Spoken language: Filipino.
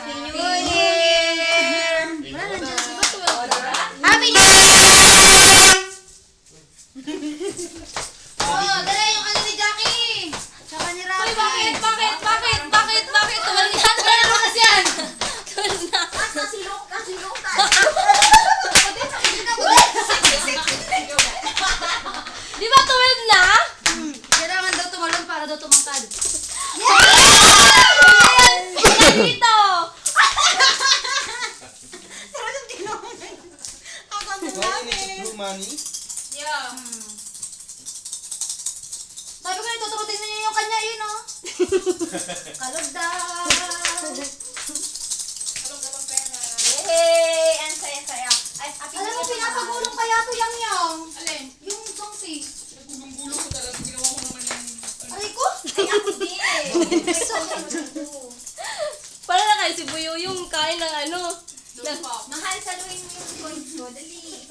Happy New Year! Wala na dyan. Happy New Year! Oh, dala yung ano ni Jackie! Tsaka ni Rafi. Uy, bakit? Tumal na yan. Ano kasi yan? Tumal na. Kasilok Di ba tumal na? Kailangan daw tumalon para daw tumangkad. Ayan dito. Money? Yeah. Sabi ko nito, tukutin niyo yung kanya yun, oh. Kalog daw. Galong pera. Yay! Ang saya-saya. Ay, happy Alam mo, New Year, pinapagulong kaya to yang. Alin? Yung songsi. Gulong-gulong ko talaga. Ginawa ko naman yung... Aray ko? Ay, ako din. Para na kayo si Buyo yung kain ng ano. Mahal, saluhin mo yung coins ko. Dali.